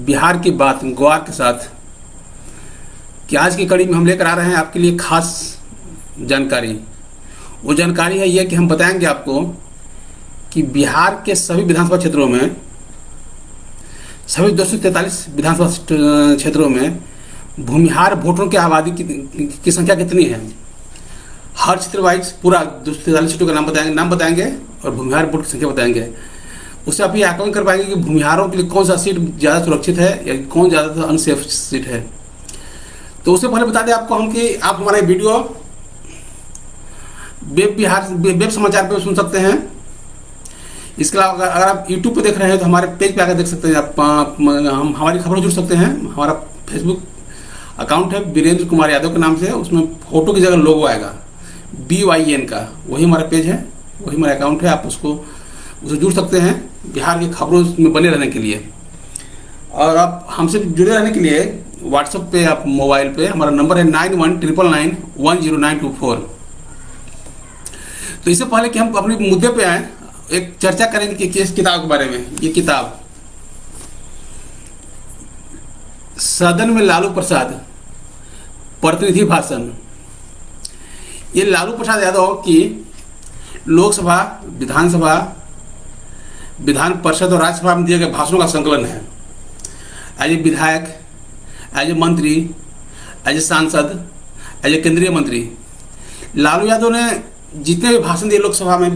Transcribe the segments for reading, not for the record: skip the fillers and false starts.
बिहार की बात ग्वार के साथ कि आज की कड़ी में हम लेकर आ रहे हैं आपके लिए खास जानकारी। वो जानकारी है ये कि हम बताएंगे आपको कि बिहार के सभी विधानसभा क्षेत्रों में, सभी 243 विधानसभा क्षेत्रों में भूमिहार वोटरों की आबादी की संख्या कितनी है। हर क्षेत्र वाइज पूरा 243 सीटों का नाम बताएंगे और भूमिहार वोट की संख्या बताएंगे। उससे आप ये आकलन कर पाएंगे कि भूमिहारों के लिए कौन सा सीट ज़्यादा सुरक्षित है या कौन ज़्यादा अनसेफ सीट है। तो उससे पहले बता दें आपको हम कि आप हमारे वीडियो वेब समाचार पे सुन सकते हैं। इसके अलावा अगर आप यूट्यूब पे देख रहे हैं तो हमारे पेज पे आकर देख सकते हैं। आप हम हमारी खबरों जुड़ सकते हैं। हमारा फेसबुक अकाउंट है वीरेंद्र कुमार यादव के नाम से। उसमें फोटो की जगह लोगो आएगा BYN का, वही हमारा पेज है, वही हमारा अकाउंट है। आप उससे जुड़ सकते हैं बिहार की खबरों में बने रहने के लिए। और आप हमसे जुड़े रहने के लिए व्हाट्सएप पे, आप मोबाइल पे हमारा नंबर है 9199910924। तो इससे पहले कि हम अपने मुद्दे पे आए, एक चर्चा करेंगे कि किस किताब के बारे में। ये किताब सदन में लालू प्रसाद प्रतिनिधि भाषण। ये लालू प्रसाद यादव की लोकसभा, विधानसभा, विधान परिषद और राज्यसभा में दिए गए भाषणों का संकलन है। एज ए विधायक, एज ए मंत्री, एज ए सांसद, एज ए केंद्रीय मंत्री, लालू यादव ने जितने भी भाषण दिए लोकसभा में,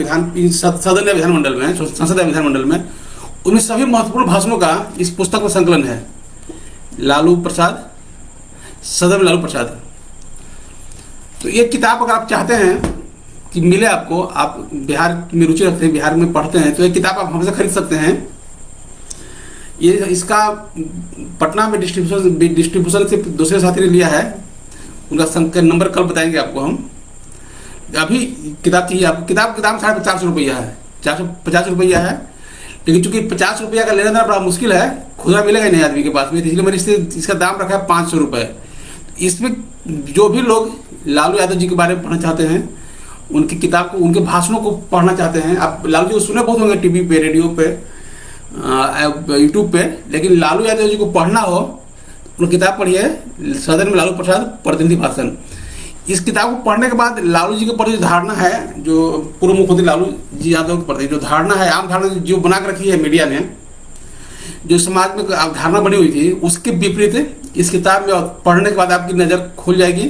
सदन या विधानमंडल में, संसद या विधानमंडल में, उनमें सभी महत्वपूर्ण भाषणों का इस पुस्तक में संकलन है। लालू प्रसाद, सदन में लालू प्रसाद। तो ये किताब अगर आप चाहते हैं कि मिले आपको, आप बिहार में रुचि रखते हैं, बिहार में पढ़ते हैं, तो ये किताब आप हमसे खरीद सकते हैं। ये इसका पटना में डिस्ट्रीब्यूशन से दूसरे साथी ने लिया है। उनका नंबर कल बताएंगे आपको हम। अभी किताब चाहिए आपको, किताब के दाम 450 रुपया है, 450 रुपया है। लेकिन चूंकि 50 रुपया का लेना देना बड़ा मुश्किल है, खुदरा मिलेगा नहीं आदमी के पास में, इसलिए मैंने इसका दाम रखा है 500 रुपये। इसमें जो भी लोग लालू यादव जी के बारे में पढ़ना चाहते हैं, उनकी किताब को, उनके भाषणों को पढ़ना चाहते हैं, आप लालू जी को सुने बहुत होंगे टीवी पे, रेडियो पे, यूट्यूब पे, लेकिन लालू यादव जी को पढ़ना हो उनकी किताब पढ़िए, सदन में लालू प्रसाद प्रतिनिधि भाषण। इस किताब को पढ़ने के बाद लालू जी के प्रति जो धारणा है, जो पूर्व मुख्यमंत्री लालू जी यादव के प्रति जो धारणा है, आम धारणा जो बना के रखी है मीडिया ने, जो समाज में धारणा बनी हुई थी, उसके विपरीत इस किताब में पढ़ने के बाद आपकी नज़र खुल जाएगी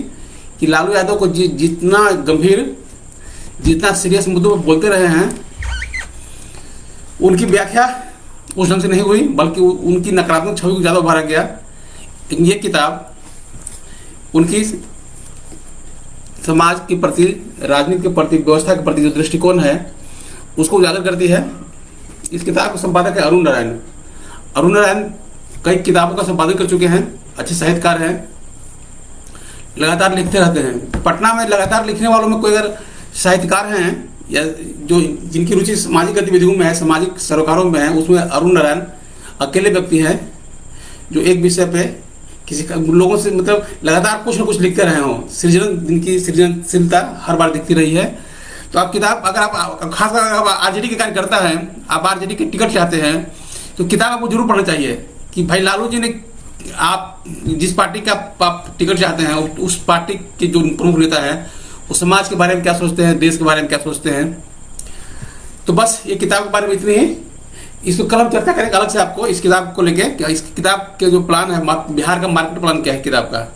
कि लालू यादव को जितना गंभीर, जितना सीरियस मुद्दों पर बोलते रहे हैं, उनकी व्याख्या उस ढंग से नहीं हुई, बल्कि उनकी नकारात्मक छवि को ज़्यादा उभारा गया। लेकिन ये किताब उनकी समाज के प्रति, राजनीति के प्रति, व्यवस्था के प्रति जो दृष्टिकोण है उसको उजागर करती है। इस किताब के संपादक है अरुण नारायण। अरुण नारायण कई किताबों का संपादन कर चुके हैं, अच्छे साहित्यकार हैं, लगातार लिखते रहते हैं। पटना में लगातार लिखने वालों में कोई अगर साहित्यकार हैं या जो जिनकी रुचि सामाजिक गतिविधियों में है, सामाजिक सरोकारों में है, उसमें अरुण नारायण अकेले व्यक्ति हैं जो एक विषय पे किसी लोगों से मतलब लगातार कुछ न कुछ लिखते रहे हों। जिनकी सृजनशीलता हर बार दिखती रही है। तो आप किताब, अगर आप खासकर अगर RJD के कार्यकर्ता हैं, आप RJD के टिकट चाहते हैं, तो किताब आपको जरूर पढ़ना चाहिए कि भाई लालू जी ने, आप जिस पार्टी का आप टिकट चाहते हैं, उस पार्टी के जो प्रमुख नेता है, वो समाज के बारे में क्या सोचते हैं, देश के बारे में क्या सोचते हैं। तो बस ये किताब के बारे में इतनी ही। इसको कल हम चर्चा करेंगे अलग से आपको इस किताब को लेके। इस किताब के जो प्लान है, बिहार का मार्केट प्लान क्या है किताब का,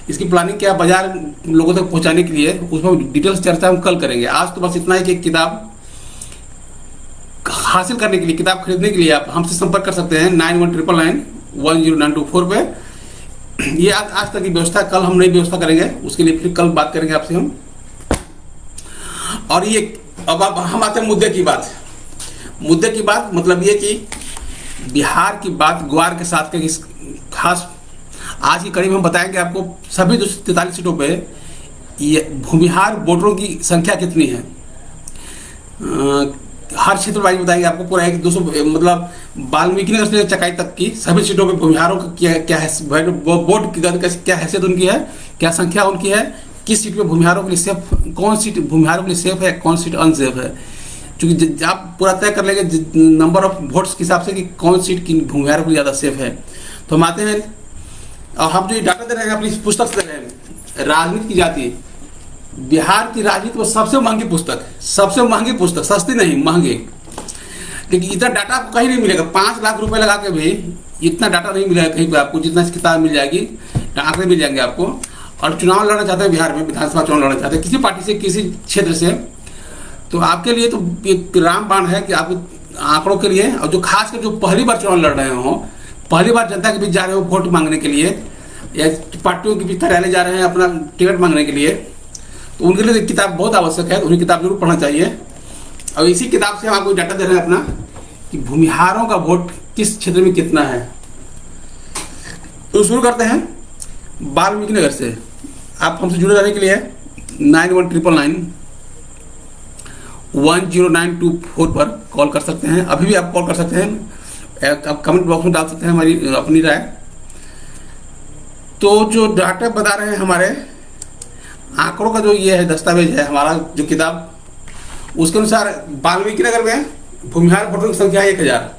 इसकी प्लानिंग क्या, बाजार लोगों तक पहुंचाने के लिए, उसमें डिटेल्स चर्चा हम कल करेंगे। आज तो बस इतना है कि किताब हासिल करने के लिए, किताब खरीदने के लिए आप हमसे संपर्क कर सकते हैं 9199910924 पे। ये आज तक की व्यवस्था, कल हम नई व्यवस्था करेंगे, उसके लिए फिर कल बात करेंगे आपसे हम। और ये अब हम आते हैं मुद्दे की बात। मुद्दे की बात मतलब ये कि बिहार की बात ग्वार के साथ का खास आज की कड़ी में हम बताएंगे आपको सभी 243 सीटों पे ये भूमिहार वोटरों की संख्या कितनी है। हर क्षेत्र वाइज बताएंगे आपको पूरा 200 मतलब वाल्मीकि नगर से चकाई तक की सभी सीटों पे भूमिहारों का क्या है, वोट की क्या हैसियत उनकी है, क्या संख्या उनकी है, किस सीट पे भूमिहारों के लिए सेफ, कौन सीट भूमिहारों के लिए सेफ है, कौन सीट अनसेफ है। क्योंकि आप पूरा तय कर लेंगे नंबर ऑफ वोट्स के हिसाब से कि कौन सीट की भूमिहारों के लिए ज़्यादा सेफ है। तो हम आते हैं और हम जो डाटा दे रहे हैं अपनी पुस्तक से दे रहे हैं, राजनीति की जाति, बिहार की राजनीति में सबसे महंगी पुस्तक है, सबसे महंगी पुस्तक, सस्ती नहीं महंगी। लेकिन इतना डाटा आपको कहीं नहीं मिलेगा, 5 लाख रुपए लगा के भी इतना डाटा नहीं मिलेगा कहीं पे आपको, जितना इस किताब मिल जाएगी, आंकड़े मिल जाएंगे आपको। और चुनाव लड़ना चाहते हैं बिहार में, विधानसभा चुनाव लड़ना चाहते हैं किसी पार्टी से, किसी क्षेत्र से, तो आपके लिए तो एक रामबाण है कि आप आंकड़ों के लिए, और जो खासकर जो पहली बार चुनाव लड़ रहे हो, पहली बार जनता के बीच जा रहे हो वोट मांगने के लिए, या पार्टियों के बीच कार्यालय जा रहे हैं अपना टिकट मांगने के लिए, तो उनके लिए किताब बहुत आवश्यक है, उन्हें किताब जरूर पढ़ना चाहिए। और इसी किताब से हम आपको डाटा दे रहे हैं अपना कि भूमिहारों का वोट किस क्षेत्र में कितना है। तो शुरू करते हैं वाल्मीकि नगर से। आप हमसे जुड़े रहने के लिए 9199109224 पर कॉल कर सकते हैं, अभी भी आप कॉल कर सकते हैं, आप कमेंट बॉक्स में डाल सकते हैं हमारी अपनी राय। तो जो डाटा बता रहे हैं हमारे आंकड़ों का जो ये है दस्तावेज है हमारा जो किताब, उसके अनुसार वाल्मीकि नगर में भूमिहार वोटरों की संख्या 1000,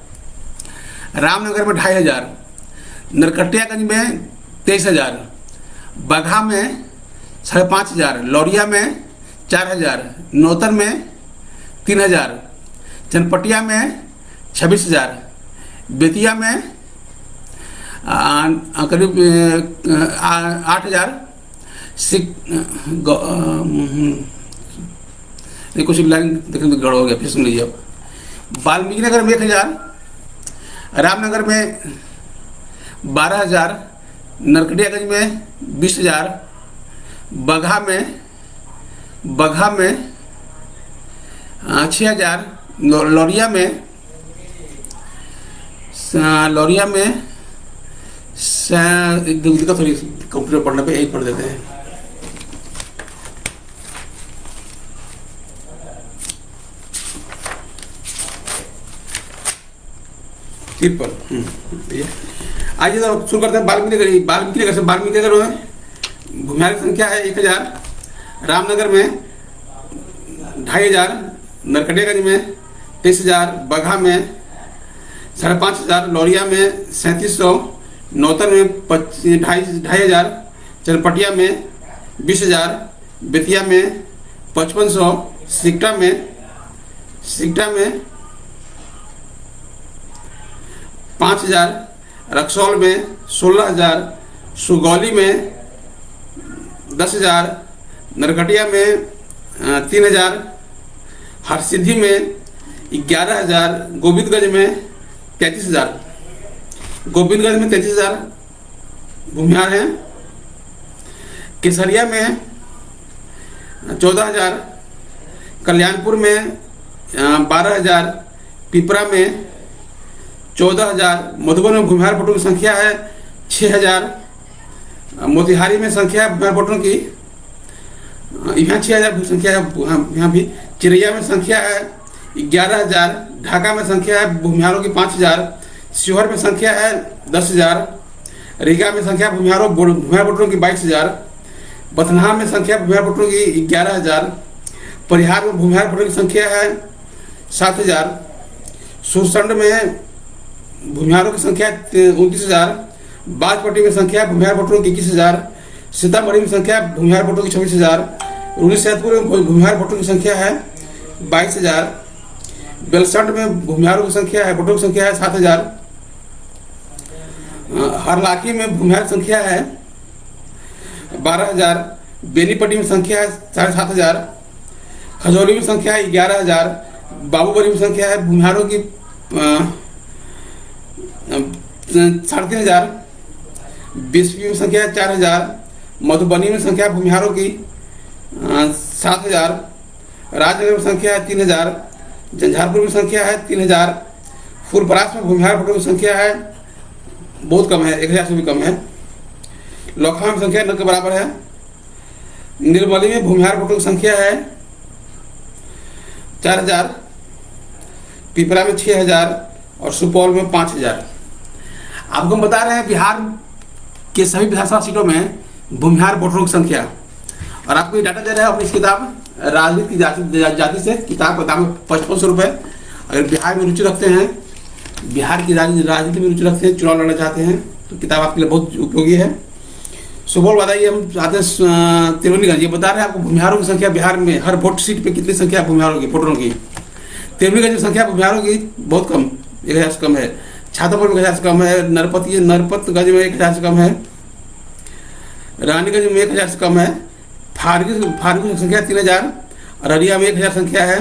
रामनगर में 2500, नरकटियागंज में 23000, बगहा में 5500, लौरिया में 4000, नौतन में 3000, चनपटिया में 26000, बेतिया में करीब 8000, कुछ लाइन देखने में गड़ हो गया, फिर सुन लीजिए अब। वाल्मीकि नगर में 1000, रामनगर में 12000, नरकटियागंज में 20000, बगहा में 6000, लौरिया में थोड़ी कंप्यूटर पढ़ने पे यही पढ़ देते हैं। आइए तो शुरू करते हैं वाल्मीकि नगर से। वाल्मीकि नगर में भूमिहार की संख्या है 1000, रामनगर में 2500, नरकटियागंज में 23000, बगहा में 5500, लौरिया में 3700, नौतन में 2500, चनपटिया में 20000, बेतिया में 5500, सिकटा में 5000, रक्सौल में 16000, सुगौली में 10000, नरकटिया में 3000, हरसिद्धि में 11000, गोविंदगंज में 33000, गोविंदगंज में 33000 भूमिहार हैं, केसरिया में 14000, कल्याणपुर में 12000, पिपरा में 14000, मधुबन में भूमिहार वोटरों की संख्या है 6000, मोतिहारी में संख्या है भूमिहार वोटरों की यहाँ 6000 संख्या है, यहाँ भी चिरैया में संख्या है 11000, ढाका में संख्या है भूमिहारों की 5000, शिवहर में संख्या है 10000, रीगा में संख्या भूमिहार वोटरों की 22000, बथनाहा में संख्या भूमिहार वोटरों की 11000, परिहार में भूमिहार वोटरों की संख्या है 7000, सुरसंड में भूमिहारों की संख्या 29000, बाजपट्टी में संख्या भूमिहार वोटरों की 21000, सीतामढ़ी में संख्या भूमिहार वोटरों की 26000, रूनीसैदपुर में भूमिहार वोटरों की संख्या है 22000, बेलसंड में भूमिहारों की संख्या है वोटरों की संख्या है 7000, हरलाखी में भूमिहार संख्या है 12000, बेनीपट्टी में संख्या है 7500, खजौली में संख्या है 11000, बाबूबरी में संख्या है भूमिहारों की 3500, बिस्फी में संख्या है 4000, मधुबनी में संख्या भूमिहारों की 7000, राजनगर में संख्या है 3000, झंझारपुर में संख्या है 3000, फुलपरास में भूमिहार वोटरों की संख्या है बहुत कम है, 1000 से भी कम है, लौखा में संख्या 9 के बराबर है, निर्मली में भूमिहार वोटरों की संख्या है 4000, पिपरा में 6000 और सुपौल में 5000। आपको हम बता रहे हैं बिहार के सभी विधानसभा सीटों में भूमिहार वोटरों की संख्या, और आपको ये डाटा दे रहे हैं अपनी इस किताब राजनीति की जाति से। किताब का दाम है 5500 रुपये। अगर बिहार में रुचि रखते हैं, बिहार की राजनीति में रुचि रखते हैं, चुनाव लड़ना चाहते हैं, तो किताब आपके लिए बहुत उपयोगी है। सुबह बताइए, हम आते हैं त्रिवेणीगंज। ये बता रहे हैं आपको भूमिहारों की संख्या बिहार में हर वोट सीट पे कितनी संख्या है भूमिहारों की, वोटरों की। त्रिवेणीगंज में संख्या भूमिहारों की बहुत कम, 1000 से कम है। छातापुर में 1000 से कम है। नरपतगंज में 1000 से कम है। रानीगंज में 1000 से कम है। फारबिसगंज की संख्या 3000। अररिया में 1000 संख्या है।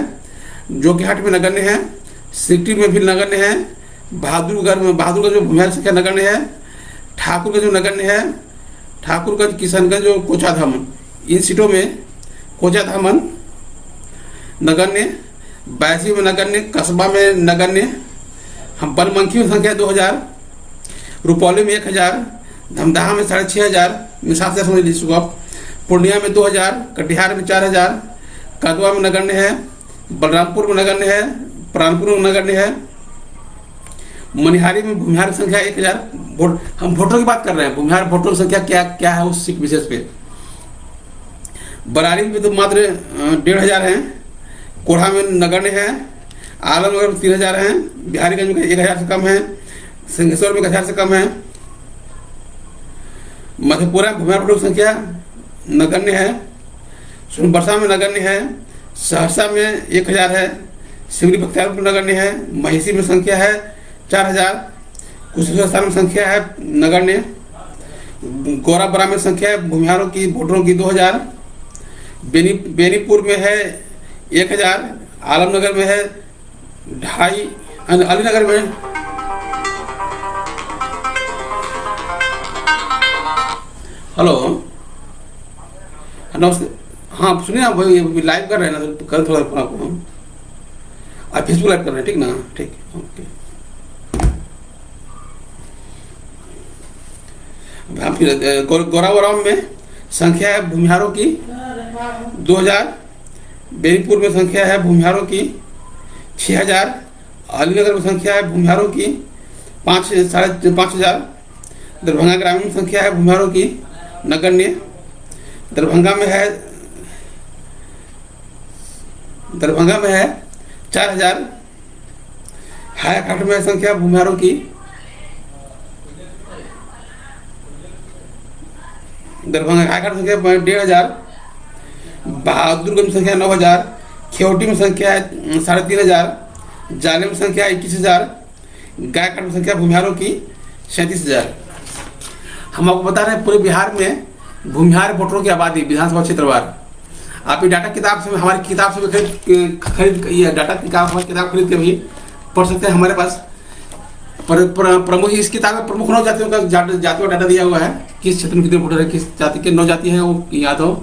जोकीहाट में नगण्य है। सिकटी में भी नगण्य है। बहादुरगढ़ में भूमिहार संख्या नगण्य है। ठाकुरगंज में नगण्य है। ठाकुरगंज, किशनगंज और कोचाधामन, इन सीटों में कोचाधामन नगण्य, बैसी में नगण्य, कस्बा में नगण्य। हम बनमनखी में संख्या 2000, रुपौली में 1000, धमदाहा में 6500, में 7000 समझ लीजिए आप। पूर्णिया में 2000, कटिहार में 4000, कदवा में नगण्य है। बलरामपुर में नगण्य है। प्राणपुर में नगण्य है। मनिहारी में भूमिहार की संख्या 1000 वोट। हम वोटरों की बात कर रहे हैं, भूमिहार वोटरों की संख्या क्या है उस सीट विशेष पे। बरारी में तो मात्र 1500 हैं। कोढ़ा में नगण्य है। आलमनगर में 3000 हैं। बिहारीगंज में 1000 से कम है। सिंहेश्वर में 1000 से कम है। मधेपुरा में भूमिहार वोटरों की संख्या नगण्य है। सोनबरसा में नगण्य है। सहरसा में 1000 है। सिमरी बख्तियारपुर में नगण्य है। महिषी में संख्या है 4000। कुशेश्वर में संख्या है नगण्य। गौराबरा में संख्या है भूमिहारों की वोटरों की 2000। बेनीपुर में है 1000। आलमनगर में है 2.5। अलीनगर में हेलो नमस्ते। हाँ सुनिए, आप लाइव कर रहे हैं ना, तो कल थोड़ा फोन आपको हम, आप फेसबुक लाइव कर रहे हैं, ठीक ना? ठीक, ओके। हम फिर गौरावराम में संख्या है भूमिहारों की 2000। बेनीपुर में संख्या है भूमिहारों की 6000। अलीनगर में संख्या है भूमिहारों की 5,500। दरभंगा ग्रामीण में संख्या है भूमिहारों की नगण्य। दरभंगा में है 4000। हायाघाट में संख्या भूमिहारों की दरभंगा हायाघाट संख्या 1500। बहादुरगंज में संख्या 9000। खेवटी में संख्या है 3500। जाले में संख्या 21000। गायघाट में संख्या भूमिहारों की 37,000। हम आपको बता रहे हैं पूरे बिहार में भूमिहार वोटरों की आबादी विधानसभा क्षेत्रवार। आप ये डाटा किताब से, हमारी किताब से भी खरीद ये डाटा किताब खरीद के भी पढ़ सकते हैं। हमारे पास प्रमुख, इस किताब में प्रमुख 9 जातियों का जातियों का डाटा दिया हुआ है। किस क्षेत्र में कितने वोटर है, किस जाति के 9 जाति हैं, वो यादव,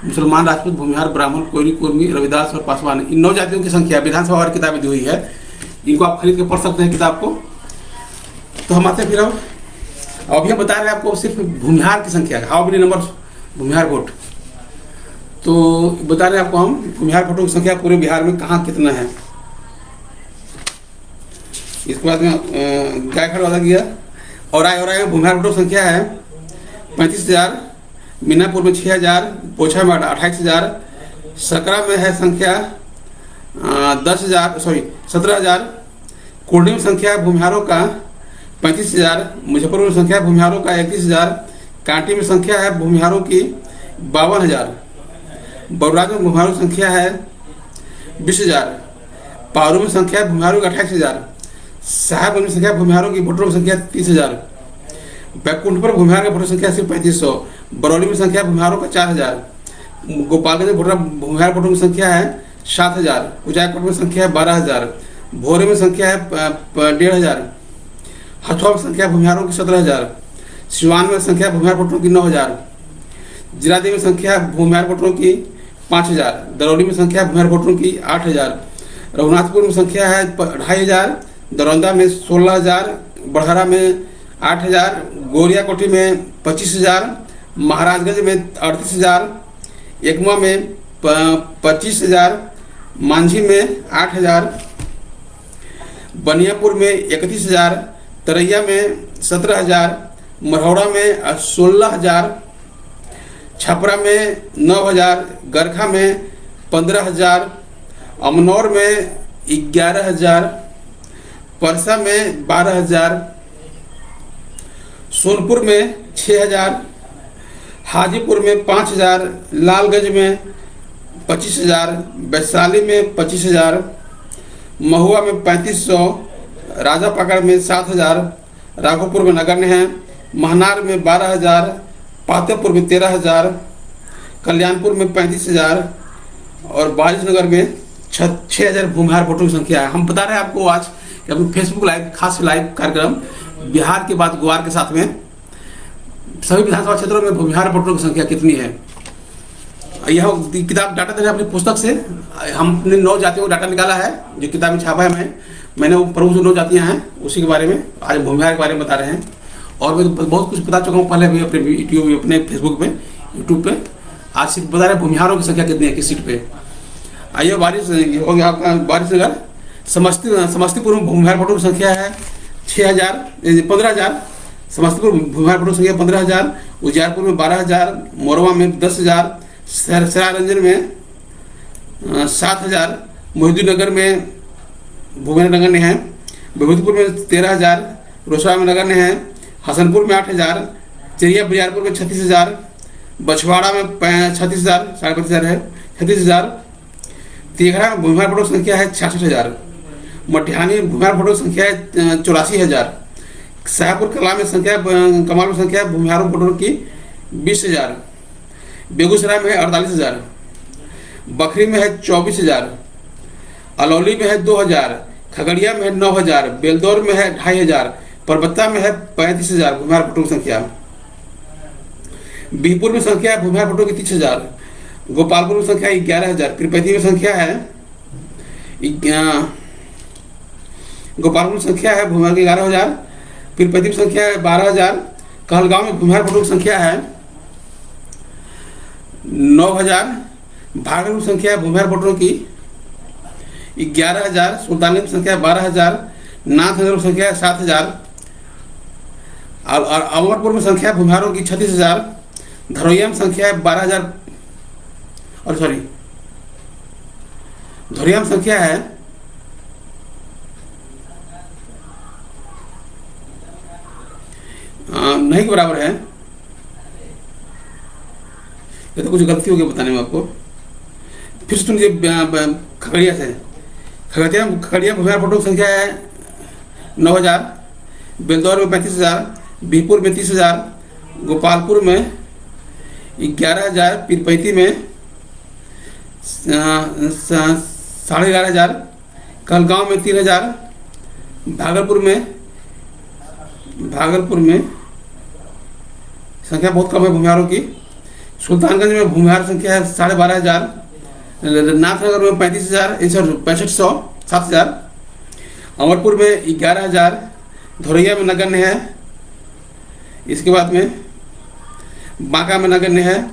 मुसलमान, राजपूत, भूमिहार, ब्राह्मण, कोयरी, कुर्मी, रविदास और पासवान। इन 9 जातियों की संख्या विधानसभा वार किताबें दी हुई है। इनको आप खरीद के पढ़ सकते हैं किताब को। तो हम आते हैं फिर अब अभी हम बता रहे हैं आपको सिर्फ भूमिहार की संख्या, how many number Bhumihar vote. तो बता रहे हैं आपको हम भूमिहार वोटों की संख्या पूरे बिहार में कहाँ कितना है। इसके बाद में गायघाट वाला गया। और में भूमिहार वोटों की संख्या है 35,000। मीनापुर में 6,000। पोछा में 28,000। सकरा में है संख्या 17,000। कुर्नी में संख्या है भूमिहारों का 35,000। मुजफ्फरपुर में संख्या है भूमिहारों का 31,000। कांटी में संख्या है भूमिहारों की 52,000। बरुराज में भूमिहारों की संख्या है 20,000। पारू में संख्या है भूमिहारों की 28,000। साहेबगंज में संख्या भूमिहारों की वोटरों की संख्या 30,000। बैकुंठपुर भूमिहार की वोटर संख्या सिर्फ 3500। बरौली में संख्या भूमिहारों का 4,000। गोपालगंज में भूमिहार वोटरों की संख्या है 7,000। उजायकोट में संख्या है 12,000। भोरे में संख्या है 1,500। हथुआ में संख्या भूमिहारों की 17,000। सिवान में संख्या भूमिहार वोटरों की 9,000। जिरादेव में संख्या भूमिहार वोटरों की 5,000। दरौली में संख्या भूमिहार वोटरों की 8,000। रघुनाथपुर में संख्या है 2,500। दरौंदा में 16,000। बढ़हरा में 8,000। गोरियाकोठी में 25,000। महाराजगंज में 38,000। एकमा में 25,000। मांझी में 8,000। बनियापुर में 31,000। तरैया में 17,000। मरौड़ा में 16,000। छपरा में 9,000। गरखा में 15,000। अमनौर में 11,000। परसा में 12,000। सोनपुर में 6,000, हाजीपुर में 5,000, लालगंज में 25,000, वैशाली में 25,000, महुआ में 3,500, राजापाकड़ में 7,000, राघोपुर में नगण्य है, महनार में 12,000, पातेपुर में 13,000, कल्याणपुर में 35,000 और बारिशनगर में 6,000 भूमिहार वोटरों की संख्या है। हम बता रहे हैं आपको आज कि अपने फेसबुक लाइव खास लाइव कार्यक्रम बिहार के बाद गोवा के साथ में सभी विधानसभा क्षेत्रों में भूमिहार वोटरों की संख्या कितनी है। यह किताब डाटा दे रहे अपनी पुस्तक से हमने 9 जातियों का डाटा निकाला है, जो किताब में छापा है। मैंने वो प्रमुख जो 9 जातियाँ हैं उसी के बारे में आज भूमिहार के बारे में बता रहे हैं। और मैं बहुत कुछ बता चुका हूँ पहले भी अपने यूट्यूब, अपने फेसबुक पे, यूट्यूब पे। आज सिर्फ बता रहे भूमिहारों की संख्या कितनी है किस सीट पे। आइए बारिश हो गया आपका बारिशनगर। समस्तीपुर में भूमिहार वोटरों की संख्या है 15,000। समस्तीपुर भूमिहार वोटरों की संख्या 15,000। उजियारपुर में 12,000, मोरवा में 10,000, सरायरंजन में 7,000, मोहिउद्दीननगर में भूमिहार नगण्य है, विभूतिपुर में 13,000, रोसड़ा में नगण्य है, हसनपुर में 8,000, चिड़िया बरियारपुर में 36,000, बछवाड़ा में 36,000, 35,000 है 36,000, तेघड़ा में भूमिहार वोटरों की संख्या है 66,000, मटिहानी में भूमिहार वोटरों की संख्या है 84,000, शाहपुर कमाल में संख्या भूमिहार वोटरों की 20,000, बेगूसराय में है 48,000, बखरी में है 24,000, अलौली में है 2,000, खगड़िया में है 9,000, बेलदौर में है 2,500, परबत्ता में है 35,000 भूमिहार वोटरों की संख्या। बिहपुर में संख्या है भूमिहार वोटरों की 30,000, गोपालपुर में संख्या 11,000, पीरपैंती में संख्या है गोपालपुर में संख्या है भूमिहार की 11,000, पीरपैंती में संख्या है 12,000, कहलगांव में भूमिहार वोटरों की संख्या है 9,000, भागलपुर में संख्या है भूमिहार वोटरों की 11,000, सुल्तानगंज में संख्या है 12,000, नाथनगर में संख्या है 7,000 और अमरपुर में संख्या है भूमिहारों की 36,000, धरोइया में संख्या है 12,000 और धोरिया में संख्या है नहीं के बराबर है। ये तो कुछ गलती हो गई बताने में आपको। फिर सुनिए खगड़िया से। खगड़िया भूमिहार वोटरों की संख्या है 9,000, बेलदौर में 35,000, बिहपुर में 30,000, गोपालपुर में 11,000, पीरपैंती में 11,500, कहलगांव में 3,000, भागलपुर में संख्या बहुत कम है भूमिहारों की। सुल्तानगंज में भूमिहार संख्या है 12,500, नाथनगर में 35,000, 6500, 7,000, अमरपुर में 11,000, धोरैया में नगण्य है। इसके बाद में बांका में नगण्य है।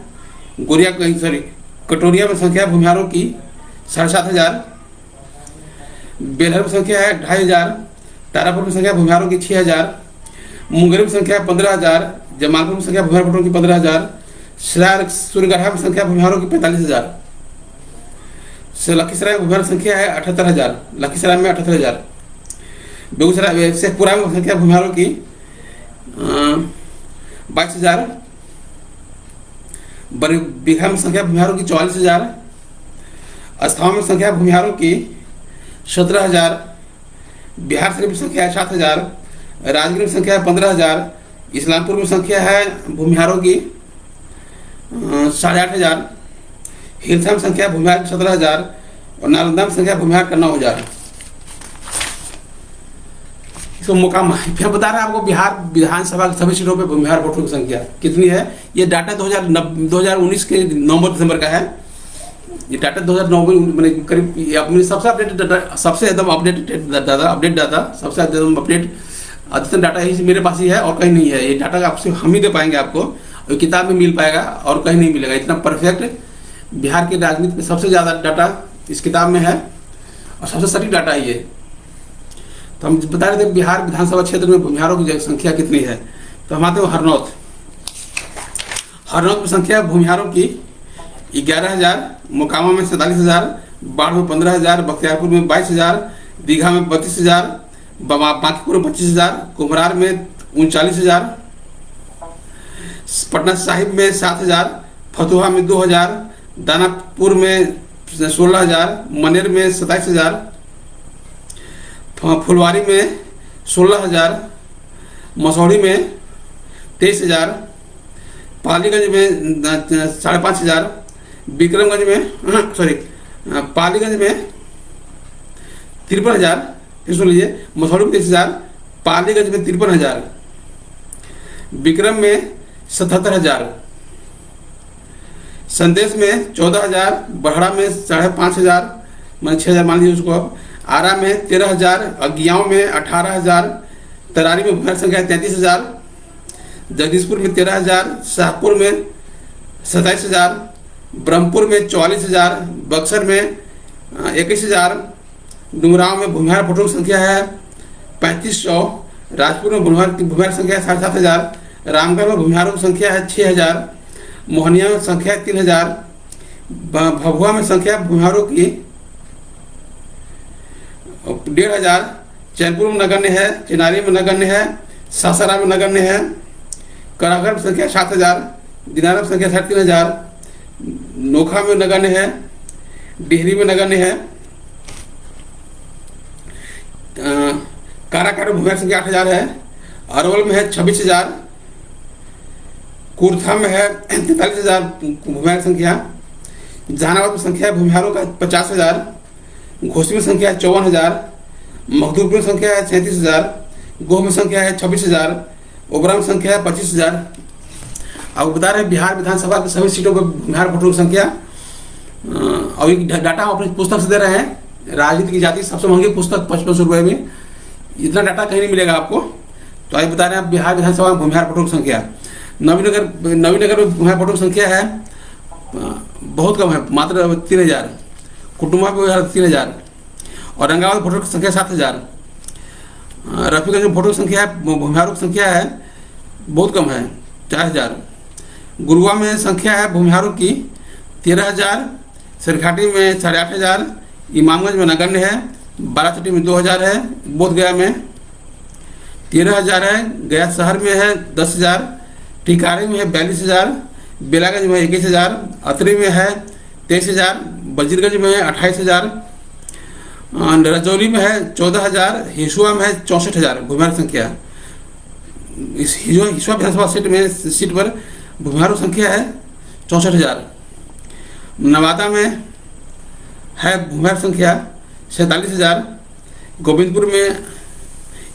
कटोरिया में संख्या भूमिहारों की 7,500, बेलहर में संख्या है 2,500, तारापुर में संख्या भूमिहारों की 6,000, मुंगेर में संख्या 15,000, जमालपुर में संख्या भूमिहार वोटरों की 15,000, सूर्यगढ़ा में संख्या भूमिहारों की 45,000, लखीसराय में भूमिहार संख्या है 78,000, लखीसराय में 78,000, बेगूसराय शेखपुरा में संख्या भूमिहारों की 22,000, बीघा में संख्या भूमिहारों की 44,000, अस्थावा में संख्या भूमिहारों की 17,000, बिहार शरीफ में संख्या है 7,000, राजगीर में संख्या है 15,000, इस्लामपुर में संख्या है भूमिहारों की 8,500, हिलसा में संख्या भूमिहार की 17,000 और नालंदा में संख्या भूमिहार का 9,000। इसको मुकाम फिर बता रहे हैं आपको बिहार विधानसभा के सभी सीटों पे भूमिहार वोटरों की संख्या कितनी है। ये डाटा 2019 के नवंबर दिसंबर का है। ये डाटा 2009 करीब अपने सबसे अपडेटेड डाटा, सबसे एकदम अपडेटेड डाटा, सबसे एकदम अपडेट अद्यतन डाटा ही मेरे पास ही है और कहीं नहीं है। ये डाटा आपसे हम ही दे पाएंगे आपको, और किताब में मिल पाएगा और कहीं नहीं मिलेगा। इतना परफेक्ट बिहार की राजनीति में सबसे ज़्यादा डाटा इस किताब में है और सबसे सटीक डाटा ही है। तो हम बता रहे थे बिहार विधानसभा क्षेत्र में भूमिहारों की संख्या कितनी है। तो हम आते हैं हरनौत में संख्या भूमिहारों की 11,000, मोकामा में 47,000, बाढ़ में 15,000, बख्तियारपुर में 22,000, दीघा में 32,000, बांकीपुर में 25,000, कुम्हरार में 39,000, पटना साहिब में 7,000, फतुहा में 2,000, दानापुर में 16,000, मनेर में 27,000, फुलवारी में 16,000, मसौड़ी में 23,000, पालीगंज में 5,500, विक्रमगंज में पालीगंज में 53,000, फिर सुन लीजिए, मसौड़ी में 23,000, पालीगंज में 53,000, विक्रम में 77,000, संदेश में 14,000, बहरा में 5,500, मान 6,000 मान लीजिए उसको, अब आरा में 13,000, अगियाओं में 18,000, तरारी में भूमि संख्या 33,000, जगदीशपुर में 13,000, शाहपुर में 27,000, ब्रह्मपुर में 44,000, बक्सर में 21,000, डुमरांव में भूमिहार वोटरों की संख्या है 3500, राजपुर में भूमिहार संख्या है 7,500, रामगढ़ में भूमिहारों की संख्या है 6,000, मोहनिया में संख्या है 3,000, भभुआ में संख्या भूमिहारों की 1,500, चैनपुर में नगण्य है, चिनारी में नगण्य है, सासाराम में नगण्य है, करागढ़ में संख्या 7,000, दिनारा में संख्या 3,500, नोखा में नगण्य है, डिहरी में नगण्य है, काराकाट में भूमिहार संख्या 8,000 है, अरवल में है 26,000, कुर्था में है 43,000 भूमिहार संख्या, जहानाबाद में संख्या है भूमिहारों का 50,000, घोसी में संख्या है 54,000, मखदूमपुर में संख्या है 37,000, गोह में संख्या है 26,000, ओबरा में संख्या है 25,000। अब बता रहे हैं बिहार विधानसभा की सभी सीटों पर बिहार वोटरों की संख्या। और ये डाटा हम अपनी पुस्तक से दे रहे हैं, राजनीति की जाति सबसे महंगी पुस्तक 5500 रुपये में, इतना डाटा कहीं नहीं मिलेगा आपको। तो आइए बता रहे हैं बिहार विधानसभा में भूमिहार वोटरों की संख्या। नवीनगर में भूमिहार वोटरों की संख्या है बहुत कम है, मात्र 3,000, कुटुम्बा में 3,000, औरंगाबाद वोटरों की संख्या 7,000, रफीगंज में वोटरों की संख्या भूमिहारों की संख्या है बहुत कम है 4,000, गुरुआ में संख्या है भूमिहारों की 13,000, सरखाटी में 8,500, इमामगंज में नगण्य है, बाराचट्टी में 2,000 है, बोधगया में 13,000 है, गया शहर में है 10,000, टिकारी में है 42,000, बेलागंज में 21,000, अतरी में है 23,000, वजीरगंज में है 28,000, रजौली में है 14,000, हिसुआ में है 64,000 भूमिहार संख्या। इस हिसुआ विधानसभा सीट पर भूमिहारों संख्या है 64,000। नवादा में है भूमिहार संख्या 47,000, गोविंदपुर में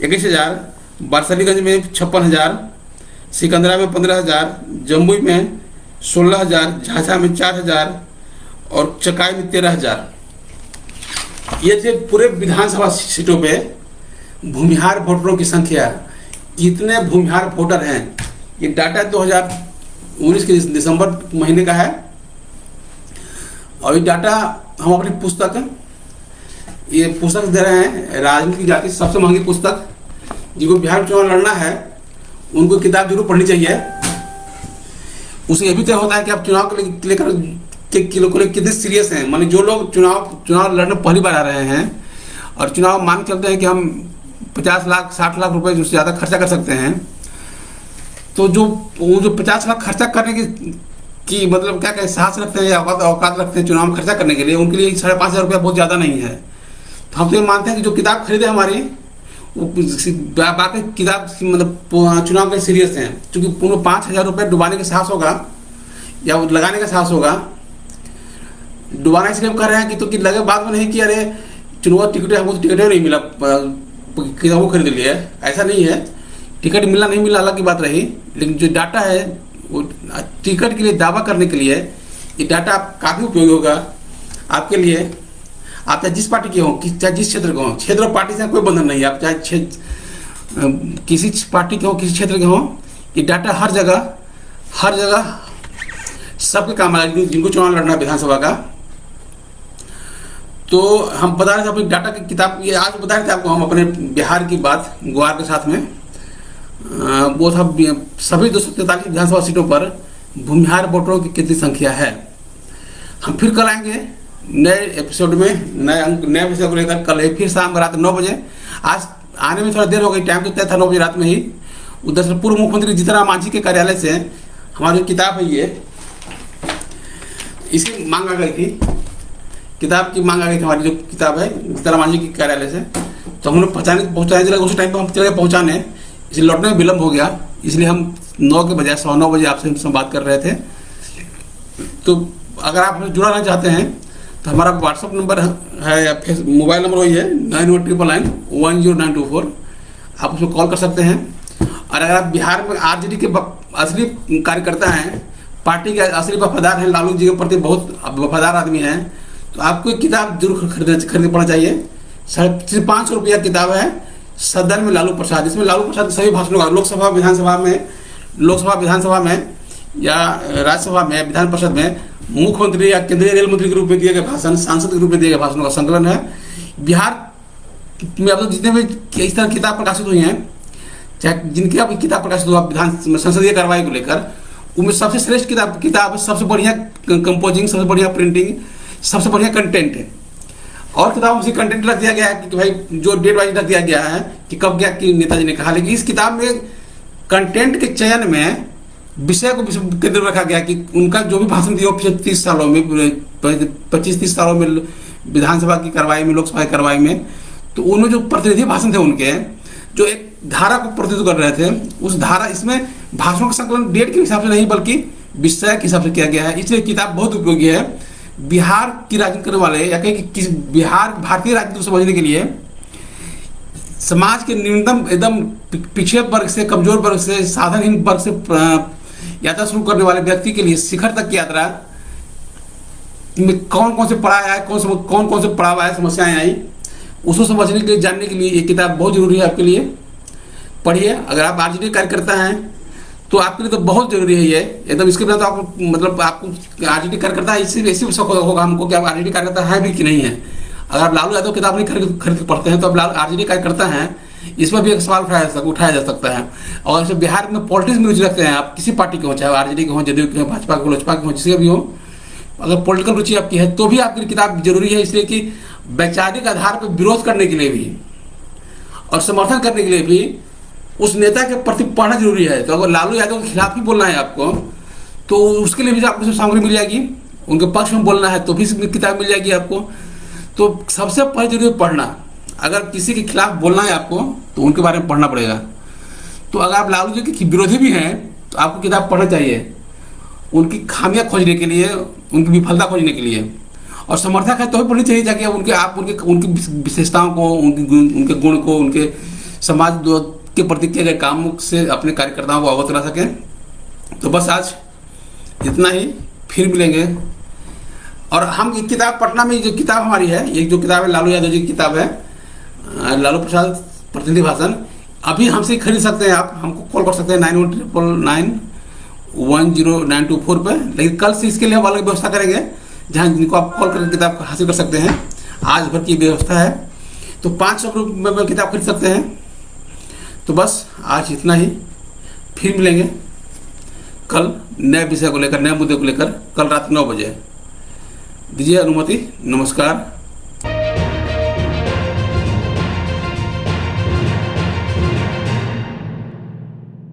21,000, बारसलीगंज में 56,000, सिकंदरा में 15,000, जम्मू में 16,000, झाझा में 4,000 और चकाई में 13,000। ये थे पूरे विधानसभा सीटों पे भूमिहार वोटरों की संख्या। कितने भूमिहार वोटर हैं, ये डाटा 2019 के दिसंबर महीने का है। और ये डाटा हम अपनी पुस्तक दे रहे हैं, राजनीति की जाति सबसे महंगी पुस्तक। जिनको बिहार में चुनाव लड़ना है उनको किताब जरूर पढ़नी चाहिए। उससे ये भी तय होता है कि आप चुनाव को लेकर कितने सीरियस हैं। माने जो लोग चुनाव लड़ने पहली बार आ रहे हैं और चुनाव मान के चलते हैं कि हम 50 लाख 60 लाख रुपए उससे ज़्यादा खर्चा कर सकते हैं, तो जो 50 लाख खर्चा करने की मतलब क्या कहें, साहस रखते हैं या औकात रखते हैं चुनाव में खर्चा करने के लिए, उनके लिए 5,500 रुपया बहुत ज़्यादा नहीं है। तो हम तो ये मानते हैं कि जो किताब खरीदे हमारी बाकी किताब मतलब चुनाव के सीरियस हैं। क्योंकि पूर्ण 5,000 रुपये डुबाने का साहस होगा या लगाने का साहस होगा। डुबाना इसलिए हम कर रहे हैं कि तो कि लगे बाद में नहीं कि अरे चुनाव टिकट हमको तो टिकट नहीं मिला, किताबों खरीद लिया, ऐसा नहीं है। टिकट मिला नहीं मिला अलग की बात रही, लेकिन जो डाटा है वो टिकट के लिए दावा करने के लिए ये डाटा काफ़ी उपयोगी होगा आपके लिए। आप चाहे जिस पार्टी के हों, चाहे जिस क्षेत्र के हों, क्षेत्र और पार्टी से कोई बंधन नहीं है। आप चाहे किसी पार्टी के हों, किसी क्षेत्र के हों, ये डाटा हर जगह सबके काम आएगा जिनको चुनाव लड़ना है विधानसभा का। तो हम बता रहे थे अपनी डाटा की किताब, ये आज बता रहे थे आपको हम अपने बिहार की बात गुहार के साथ में। वो था सभी 243 विधानसभा सीटों पर भूमिहार वोटरों की कितनी संख्या है। हम फिर कल आएंगे नए एपिसोड में, नए विषय को लेकर। कल फिर शाम रात 9 बजे। आज आने में थोड़ा देर हो गई, टाइम तो तय था 9 बजे रात में ही। उधर से पूर्व मुख्यमंत्री जीतन राम मांझी के कार्यालय से हमारी जो किताब है ये, इसकी मांग आ गई थी, किताब की मांग आ गई थी हमारी जो किताब है सीताराम जी के कार्यालय से। तो हम लोग पहुँचाने चले, उसी टाइम पर हम चले पहुँचाने, इसलिए लौटने में विलम्ब हो गया। इसलिए हम 9 के बजाय 9:15 बजे आपसे संवाद कर रहे थे। तो अगर आप हमसे जुड़ा रहना चाहते हैं तो हमारा व्हाट्सअप नंबर है या मोबाइल नंबर वही है 9199910924। आप उसमें कॉल कर सकते हैं। और अगर आप बिहार में आरजेडी के असली कार्यकर्ता हैं, पार्टी के असली वफादार हैं, लालू जी के प्रति बहुत वफादार आदमी हैं, तो आपको एक किताब जरूर खरीदना पड़ना चाहिए। 500 रुपया किताब है सदन में लालू प्रसाद। इसमें लालू प्रसाद सभी भाषणों का लोकसभा विधानसभा में या राज्यसभा में, विधान परिषद में मुख्यमंत्री या केंद्रीय रेल मंत्री के रूप में दिए गए भाषण, सांसद के रूप में दिए गए भाषणों का संकलन है। बिहार में अब तक जितने भी इस तरह किताब प्रकाशित हुई हैं, चाहे जिनकी अब किताब प्रकाशित हुआ विधान संसदीय कार्रवाई को लेकर, उनमें सबसे श्रेष्ठ किताब सबसे बढ़िया कंपोजिंग, सबसे बढ़िया प्रिंटिंग, सबसे बढ़िया कंटेंट है। और किताब उसी कंटेंट रख दिया गया है कि भाई जो डेट वाइज रख दिया गया है कि कब क्या कि नेताजी ने कहा। लेकिन इस किताब में कंटेंट के चयन में विषय को केंद्र रखा गया कि उनका जो भी भाषण दिया पिछले 30 सालों में, 25-30 सालों में विधानसभा की कार्रवाई में, लोकसभा की कार्रवाई में, तो उनमें जो प्रतिनिधि भाषण थे उनके, जो एक धारा को प्रतिनिधित्व कर रहे थे, उस धारा, इसमें भाषणों का संकलन डेट के हिसाब से नहीं बल्कि विषय के हिसाब से किया गया है। इसलिए किताब बहुत उपयोगी है बिहार की राजनीति करने वाले, या कहीं कि बिहार भारतीय राजनीति को समझने के लिए। समाज के न्यूनतम एकदम पिछड़े वर्ग से, कमजोर वर्ग से, साधनहीन वर्ग से यात्रा शुरू करने वाले व्यक्ति के लिए शिखर तक की यात्रा में कौन कौन से पड़ाव आए, कौन कौन से पड़ाव आए, समस्याएं आई, उसको समझने के लिए, जानने के लिए ये किताब बहुत जरूरी है आपके लिए। पढ़िए। अगर आप आरजेडी कार्यकर्ता हैं तो आपके लिए तो बहुत जरूरी है ये एकदम। इसके बिना तो आपको, मतलब आपको आरजेडी कार्यकर्ता है इसी शक होगा हमको कि आप आरजेडी कार्यकर्ता है भी कि नहीं है। अगर आप लालू यादव किताब नहीं खरीद पढ़ते हैं तो आप आरजेडी कार्यकर्ता हैं, इसमें भी एक सवाल उठाया जा सकता है। और जैसे बिहार में पॉलिटिक्स में रुचि रखते हैं आप, किसी पार्टी के हो, चाहे आरजेडी के हो, जदयू के हो, भाजपा के हो, लोजपा के हो, जिसके भी हो, अगर पॉलिटिकल रुचि आपकी है तो भी आपकी किताब जरूरी है। इसलिए कि वैचारिक आधार पर विरोध करने के लिए भी और समर्थन करने के लिए भी उस नेता के प्रति पढ़ना जरूरी है। तो अगर लालू यादव के खिलाफ ही बोलना है आपको तो उसके लिए भी आपको सामग्री मिल जाएगी, उनके पक्ष में बोलना है तो भी किताब मिल जाएगी आपको। तो सबसे पहले जरूरी है पढ़ना। अगर किसी के खिलाफ बोलना है आपको तो उनके बारे में पढ़ना पड़ेगा। तो अगर आप लालू जी के विरोधी भी हैं तो आपको किताब पढ़ना चाहिए, उनकी खामियां खोजने के लिए, उनकी विफलता खोजने के लिए। और समर्थक है तो भी पढ़नी चाहिए, ताकि उनकी विशेषताओं को, उनके गुण को, उनके समाज के प्रति किए गए कामों से अपने कार्यकर्ताओं को अवगत करा सकें। तो बस आज इतना ही, फिर मिलेंगे। और हम ये किताब पटना में, जो किताब हमारी है, ये जो किताब है लालू यादव जी की किताब है, लालू प्रसाद प्रतिनिधि भाषण, अभी हमसे खरीद सकते हैं। आप हमको कॉल कर सकते हैं 9199910924 पे। लेकिन कल से इसके लिए हम अलग व्यवस्था करेंगे जहाँ जिनको आप कॉल करके किताब हासिल कर सकते हैं। आज भर की व्यवस्था है, तो 500 रुपये में किताब खरीद सकते हैं। तो बस आज इतना ही, फिर मिलेंगे कल नए विषय को लेकर, नए मुद्दे को लेकर, कल रात 9 बजे। दीजिए अनुमति। नमस्कार।